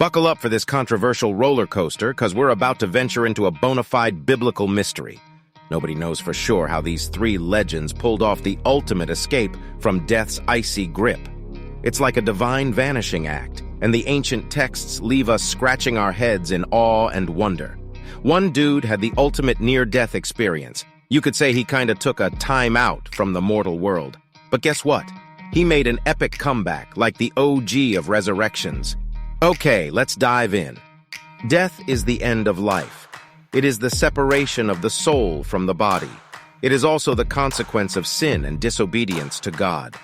Buckle up for this controversial roller coaster, because we're about to venture into a bona fide biblical mystery. Nobody knows for sure how these three legends pulled off the ultimate escape from death's icy grip. It's like a divine vanishing act, and the ancient texts leave us scratching our heads in awe and wonder. One dude had the ultimate near-death experience. You could say he kinda took a time out from the mortal world. But guess what? He made an epic comeback, like the OG of resurrections. Okay, let's dive in. Death is the end of life. It is the separation of the soul from the body. It is also the consequence of sin and disobedience to God.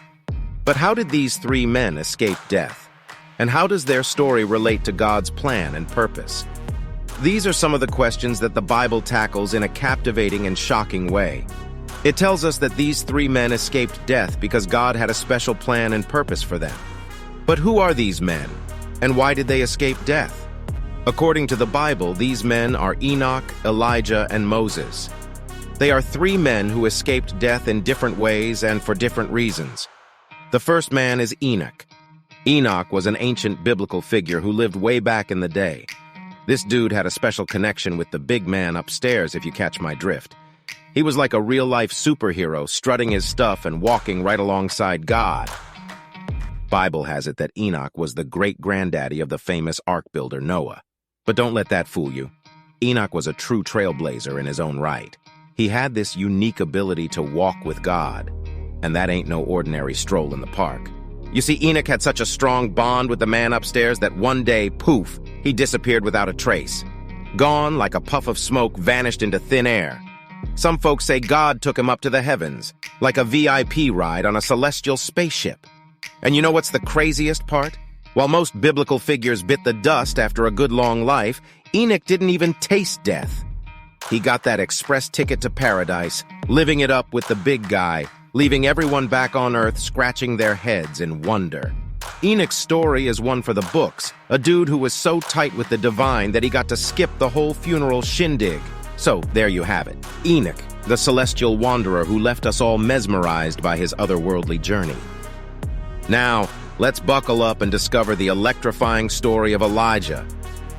But how did these three men escape death? And how does their story relate to God's plan and purpose? These are some of the questions that the Bible tackles in a captivating and shocking way. It tells us that these three men escaped death because God had a special plan and purpose for them. But who are these men? And why did they escape death? According to the Bible, these men are Enoch, Elijah, and Moses. They are three men who escaped death in different ways and for different reasons. The first man is Enoch. Enoch was an ancient biblical figure who lived way back in the day. This dude had a special connection with the big man upstairs, if you catch my drift. He was like a real-life superhero, strutting his stuff and walking right alongside God. Bible has it that Enoch was the great-granddaddy of the famous ark builder Noah. But don't let that fool you. Enoch was a true trailblazer in his own right. He had this unique ability to walk with God, and that ain't no ordinary stroll in the park. You see, Enoch had such a strong bond with the man upstairs that one day, poof, he disappeared without a trace. Gone like a puff of smoke, vanished into thin air. Some folks say God took him up to the heavens, like a VIP ride on a celestial spaceship. And you know what's the craziest part? While most biblical figures bit the dust after a good long life, Enoch didn't even taste death. He got that express ticket to paradise, living it up with the big guy, leaving everyone back on earth scratching their heads in wonder. Enoch's story is one for the books, a dude who was so tight with the divine that he got to skip the whole funeral shindig. So there you have it, Enoch, the celestial wanderer who left us all mesmerized by his otherworldly journey. Now, let's buckle up and discover the electrifying story of Elijah.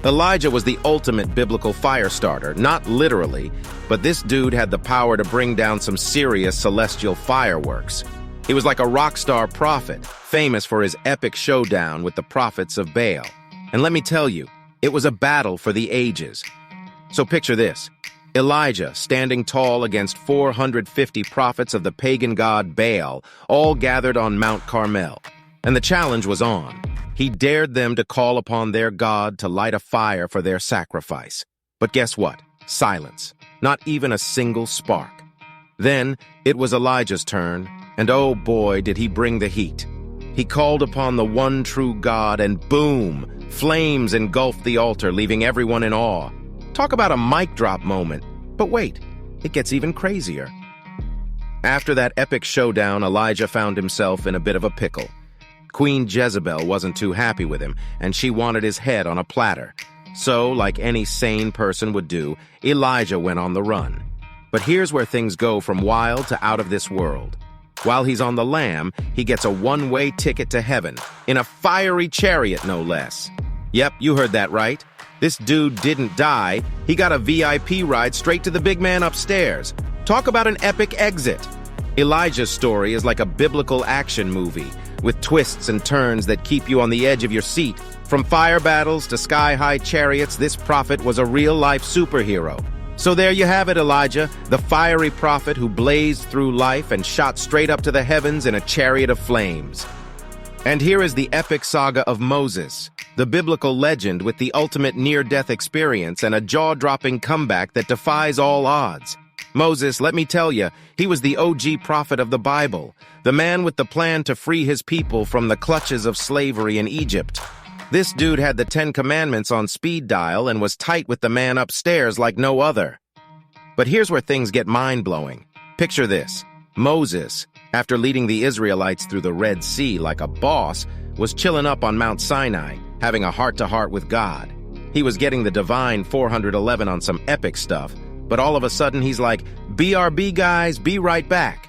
Elijah was the ultimate biblical fire starter, not literally, but this dude had the power to bring down some serious celestial fireworks. He was like a rock star prophet, famous for his epic showdown with the prophets of Baal. And let me tell you, it was a battle for the ages. So picture this. Elijah standing tall against 450 prophets of the pagan god Baal, all gathered on Mount Carmel. And the challenge was on. He dared them to call upon their God to light a fire for their sacrifice. But guess what? Silence. Not even a single spark. Then it was Elijah's turn, and oh boy, did he bring the heat. He called upon the one true God, and boom! Flames engulfed the altar, leaving everyone in awe. Talk about a mic drop moment. But wait, it gets even crazier. After that epic showdown, Elijah found himself in a bit of a pickle. Queen Jezebel wasn't too happy with him, and she wanted his head on a platter. So, like any sane person would do, Elijah went on the run. But here's where things go from wild to out of this world. While he's on the lam, he gets a one-way ticket to heaven, in a fiery chariot no less. Yep, you heard that right. This dude didn't die. He got a VIP ride straight to the big man upstairs. Talk about an epic exit. Elijah's story is like a biblical action movie, with twists and turns that keep you on the edge of your seat. From fire battles to sky-high chariots, this prophet was a real-life superhero. So there you have it, Elijah, the fiery prophet who blazed through life and shot straight up to the heavens in a chariot of flames. And here is the epic saga of Moses, the biblical legend with the ultimate near-death experience and a jaw-dropping comeback that defies all odds. Moses, let me tell you, he was the OG prophet of the Bible, the man with the plan to free his people from the clutches of slavery in Egypt. This dude had the 10 Commandments on speed dial and was tight with the man upstairs like no other. But here's where things get mind-blowing. Picture this. Moses, after leading the Israelites through the Red Sea like a boss, was chilling up on Mount Sinai, having a heart-to-heart with God. He was getting the divine 411 on some epic stuff, but all of a sudden he's like, BRB guys, be right back.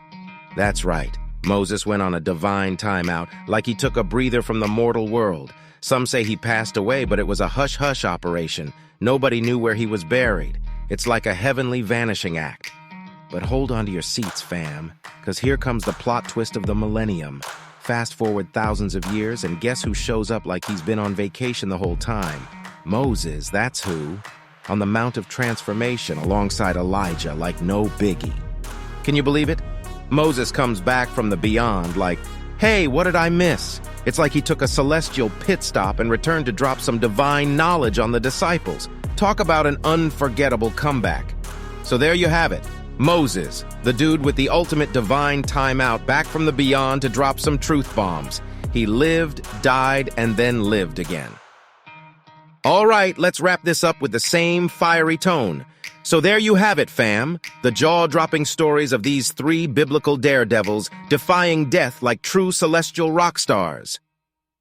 That's right. Moses went on a divine timeout, like he took a breather from the mortal world. Some say he passed away, but it was a hush-hush operation. Nobody knew where he was buried. It's like a heavenly vanishing act. But hold on to your seats, fam, because here comes the plot twist of the millennium. Fast forward thousands of years, and guess who shows up like he's been on vacation the whole time? Moses, that's who. On the Mount of Transformation alongside Elijah, like no biggie. Can you believe it? Moses comes back from the beyond like, hey, what did I miss? It's like he took a celestial pit stop and returned to drop some divine knowledge on the disciples. Talk about an unforgettable comeback. So there you have it. Moses, the dude with the ultimate divine timeout, back from the beyond to drop some truth bombs. He lived, died, and then lived again. All right, let's wrap this up with the same fiery tone. So there you have it, fam. The jaw-dropping stories of these three biblical daredevils defying death like true celestial rock stars.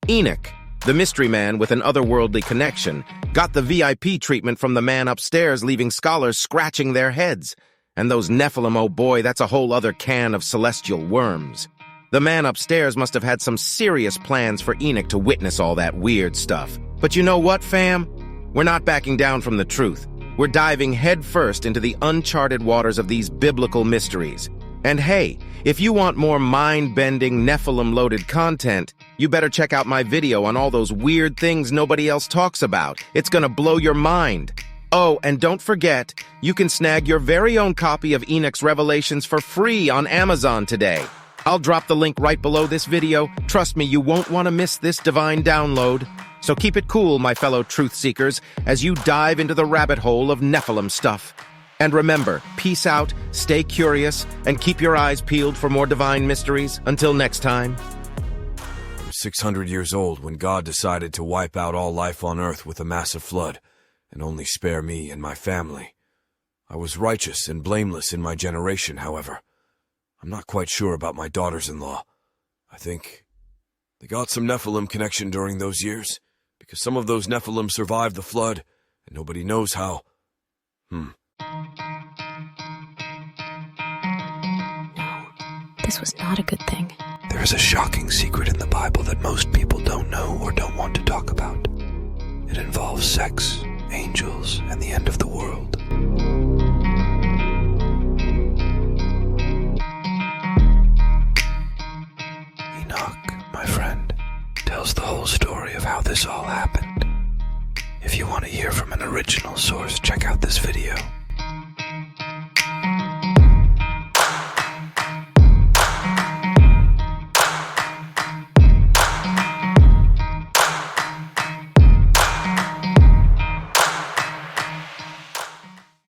Enoch, the mystery man with an otherworldly connection, got the VIP treatment from the man upstairs, leaving scholars scratching their heads. And those Nephilim, oh boy, that's a whole other can of celestial worms. The man upstairs must have had some serious plans for Enoch to witness all that weird stuff. But you know what, fam? We're not backing down from the truth. We're diving headfirst into the uncharted waters of these biblical mysteries. And hey, if you want more mind-bending, Nephilim-loaded content, you better check out my video on all those weird things nobody else talks about. It's gonna blow your mind. Oh, and don't forget, you can snag your very own copy of Enoch's Revelations for free on Amazon today. I'll drop the link right below this video. Trust me, you won't want to miss this divine download. So keep it cool, my fellow truth seekers, as you dive into the rabbit hole of Nephilim stuff. And remember, peace out, stay curious, and keep your eyes peeled for more divine mysteries. Until next time. I was 600 years old when God decided to wipe out all life on earth with a massive flood, and only spare me and my family. I was righteous and blameless in my generation, however. I'm not quite sure about my daughters-in-law. I think they got some Nephilim connection during those years, because some of those Nephilim survived the flood, and nobody knows how. No, this was not a good thing. There is a shocking secret in the Bible that most people don't know or don't want to talk about. It involves sex, angels, and the end of the world. Enoch, my friend, tells the whole story of how this all happened. If you want to hear from an original source, check out this video.